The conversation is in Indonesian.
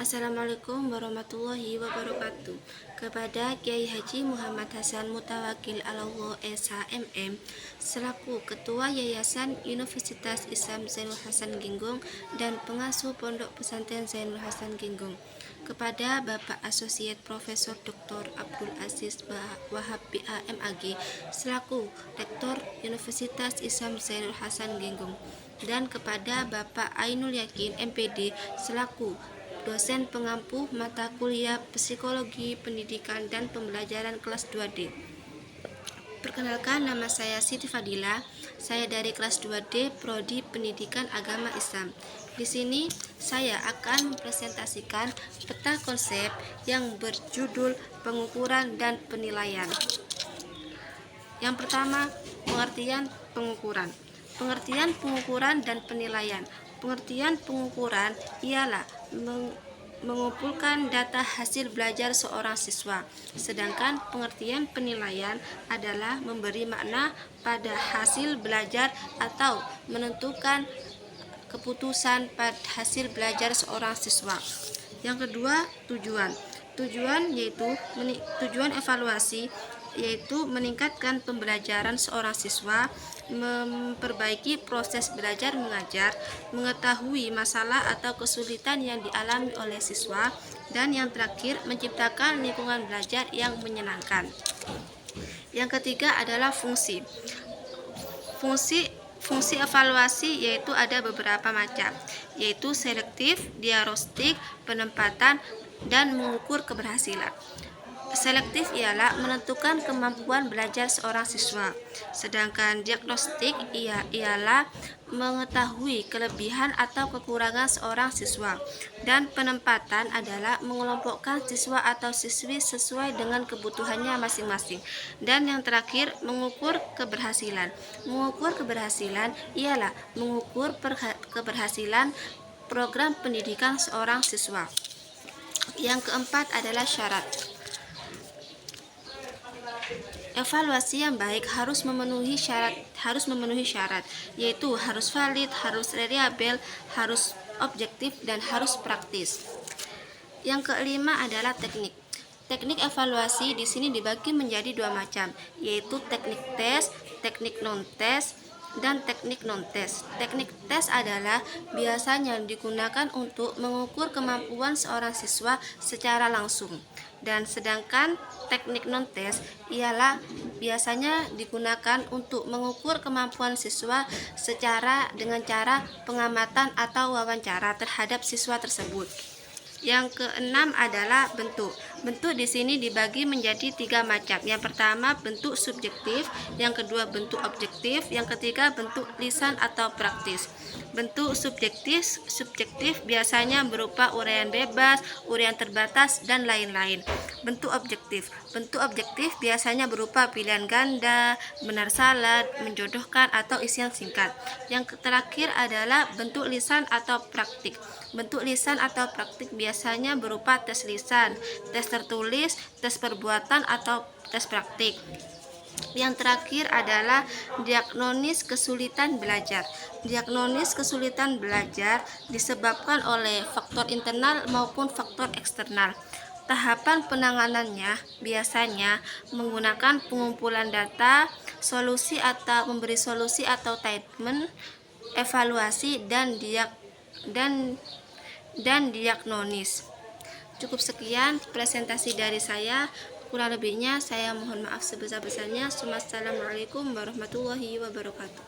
Assalamualaikum warahmatullahi wabarakatuh. Kepada Kiai Haji Muhammad Hasan Mutawakil Allah Esa MM selaku Ketua Yayasan Universitas Islam Zainul Hasan Genggong dan pengasuh Pondok Pesantren Zainul Hasan Genggong, kepada Bapak Asosiat Profesor Dr. Abdul Aziz Wahab PA MAG selaku Rektor Universitas Islam Zainul Hasan Genggong, dan kepada Bapak Ainul Yakin MPD selaku dosen pengampu mata kuliah Psikologi Pendidikan dan Pembelajaran kelas 2D. Perkenalkan, nama saya Siti Fadila. Saya dari kelas 2D Prodi Pendidikan Agama Islam. Di sini saya akan mempresentasikan peta konsep yang berjudul pengukuran dan penilaian. Yang pertama, pengertian pengukuran. Pengertian pengukuran dan penilaian. Pengertian pengukuran ialah mengumpulkan data hasil belajar seorang siswa, sedangkan pengertian penilaian adalah memberi makna pada hasil belajar atau menentukan keputusan pada hasil belajar seorang siswa. Yang kedua, tujuan. Tujuan evaluasi yaitu meningkatkan pembelajaran seorang siswa, memperbaiki proses belajar mengajar, mengetahui masalah atau kesulitan yang dialami oleh siswa, dan yang terakhir menciptakan lingkungan belajar yang menyenangkan. Yang ketiga adalah fungsi. Fungsi evaluasi yaitu ada beberapa macam, yaitu selektif, diagnostik, penempatan, dan mengukur keberhasilan. Selektif ialah menentukan kemampuan belajar seorang siswa, sedangkan diagnostik ialah mengetahui kelebihan atau kekurangan seorang siswa, dan penempatan adalah mengelompokkan siswa atau siswi sesuai dengan kebutuhannya masing-masing. Dan yang terakhir, mengukur keberhasilan. Mengukur keberhasilan ialah mengukur keberhasilan program pendidikan seorang siswa. Yang keempat adalah syarat. Evaluasi yang baik harus memenuhi syarat, yaitu harus valid, harus reliable, harus objektif, dan harus praktis. Yang kelima adalah teknik. Teknik evaluasi di sini dibagi menjadi dua macam, yaitu teknik tes, teknik non-tes, dan teknik non-tes. Teknik tes adalah biasanya digunakan untuk mengukur kemampuan seorang siswa secara langsung, dan sedangkan teknik non-tes ialah biasanya digunakan untuk mengukur kemampuan siswa dengan cara pengamatan atau wawancara terhadap siswa tersebut. Yang keenam adalah bentuk. Bentuk di sini dibagi menjadi tiga macam. Yang pertama bentuk subjektif, yang kedua bentuk objektif, yang ketiga bentuk lisan atau praktis. Bentuk subjektif biasanya berupa uraian bebas, uraian terbatas, dan lain-lain. Bentuk objektif biasanya berupa pilihan ganda, benar salah, menjodohkan, atau isian singkat. Yang terakhir adalah bentuk lisan atau praktik. Bentuk lisan atau praktik biasanya berupa tes lisan, tes tertulis, tes perbuatan, atau tes praktik. Yang terakhir adalah diagnosis kesulitan belajar. Diagnosis kesulitan belajar disebabkan oleh faktor internal maupun faktor eksternal. Tahapan penanganannya biasanya menggunakan pengumpulan data, memberi solusi atau treatment, evaluasi, dan diagnosis. Cukup sekian presentasi dari saya. Kurang lebihnya saya mohon maaf sebesar-besarnya. Assalamualaikum warahmatullahi wabarakatuh.